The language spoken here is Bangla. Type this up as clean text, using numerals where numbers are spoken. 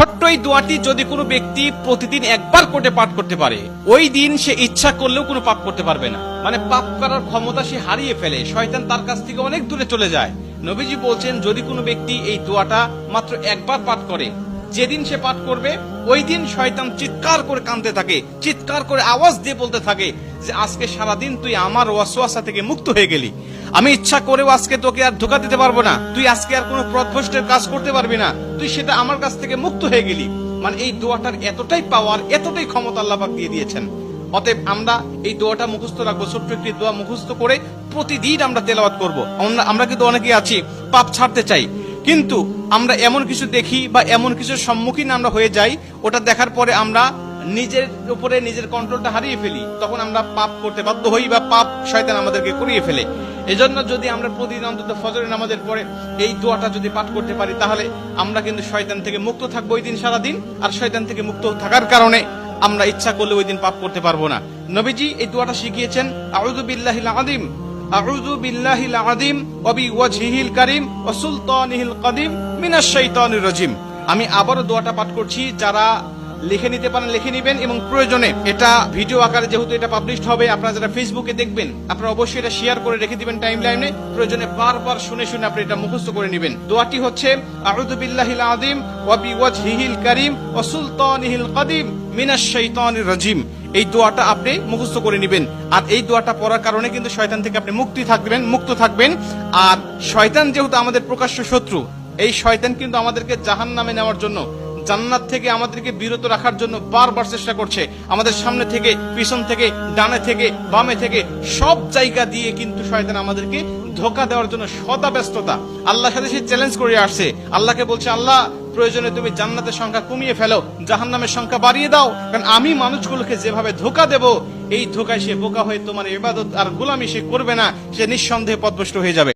ছোট্ট এই দোয়াটি যদি কোনো ব্যক্তি প্রতিদিন একবার করে পাঠ করতে পারে, ওই দিন সে ইচ্ছা করলেও কোনো পাপ করতে পারবে না। মানে পাপ করার ক্ষমতা সে হারিয়ে ফেলে, শয়তান তার কাছ থেকে অনেক দূরে চলে যায়। নবীজি বলছেন, যদি কোনো ব্যক্তি এই দোয়াটা মাত্র একবার পাঠ করে, যেদিন সে পাঠ করবে ওই দিন শয়তান চিৎকার করে কাঁদতে থাকে, চিৎকার করে আওয়াজ দিয়ে বলতে থাকে যে আজকে সারাদিন তুই আমার ওয়াসওয়াসা থেকে মুক্ত হয়ে গেলি, আমি ইচ্ছা করেও আজকে তোকে আর ধোঁকা দিতে পারবো না, তুই আজকে আর কোনো পথভ্রষ্টের কাজ করতে পারবি না, তুই সেটা আমার কাছ থেকে মুক্ত হয়ে গেলি। মানে এই দোয়াটার এতটাই পাওয়ার, এতটাই ক্ষমতা আল্লাহ পাক দিয়ে দিয়েছেন। অতএব আমরা এই দোয়াটা মুখস্থ রাখবো, ছোট্ট একটি দোয়া মুখস্থ করে প্রতিদিন আমরা তেলাওয়াত করবো। আমরা কিন্তু অনেকেই আছি পাপ ছাড়তে চাই, কিন্তু আমরা এমন কিছু দেখি বা এমন কিছুর সম্মুখীন আমরা হয়ে যাই, ওটা দেখার পরে আমরা নিজের উপরে নিজের কন্ট্রোলটা হারিয়ে ফেলি, তখন আমরা পাপ করতে বাধ্য হই বা পাপ শয়তান আমাদেরকে করিয়ে ফেলে। এজন্য যদি আমরা প্রতিদিন অন্তত ফজরের নামাজের পরে এই দোয়াটা যদি পাঠ করতে পারি, তাহলে আমরা কিন্তু শয়তান থেকে মুক্ত থাকবো ওই দিন সারাদিন। আর শয়তান থেকে মুক্ত থাকার কারণে আমরা ইচ্ছা করলে ওই দিন পাপ করতে পারবো না। নবীজি এই দোয়াটা শিখিয়েছেন, আউযু বিল্লাহিল আযীম, আউযু বিল্লাহিল আযীম ওয়া বিওয়াজহিল কারীম ওয়া সুলতানিহিল কাদীম মিনাশ শাইতানির রাজীম। আমি আবারও দোয়াটা পাঠ করছি, যারা লিখে নিতে পারেন লিখে নিবেন, এবং প্রয়োজনে এটা ভিডিও আকারে যেহেতু এটা পাবলিশড হবে, আপনারা যারা ফেসবুকে দেখবেন আপনারা অবশ্যই এটা শেয়ার করে রেখে দিবেন টাইমলাইনে, প্রয়োজনে বারবার শুনে শুনে আপনি এটা মুখস্থ করে নেবেন। দোয়াটি হচ্ছে, আউযু বিল্লাহিল আযীম ওয়া বিওয়াজহিল কারীম ওয়া সুলতানিহিল কাদীম মিনাশ শাইতানির রাজীম। এই দোয়াটা আপনি মুখস্থ করে নেবেন। আর এই দোয়াটা পড়ার কারণে কিন্তু শয়তান থেকে আপনি মুক্ত থাকবেন। আর শয়তান যেহেতু আমাদের প্রকাশ্য শত্রু, এই শয়তান কিন্তু আমাদেরকে জাহান্নামে নেওয়ার জন্য, জান্নাত থেকে আমাদেরকে বিরত রাখার জন্য বারবার চেষ্টা করছে। আমাদের সামনে থেকে, পিছন থেকে, ডানে থেকে, বামে থেকে, সব জায়গা দিয়ে কিন্তু শয়তান আমাদেরকে ধোঁকা দেওয়ার জন্য সদা ব্যস্ততা। আল্লাহর সাথে সে চ্যালেঞ্জ করে আসছে, আল্লাহকে বলছে, আল্লাহ প্রয়োজনে তুমি জান্নাতের সংখ্যা কমিয়ে ফেলো, জাহান্নামের সংখ্যা বাড়িয়ে দাও, কারণ আমি মানুষগুলোকে যেভাবে ধোঁকা দেব, এই ধোঁকায় সে বোকা হয়ে তোমার ইবাদত আর গোলামি সে করবে না, সে নিঃসন্দেহে পথভ্রষ্ট হয়ে যাবে।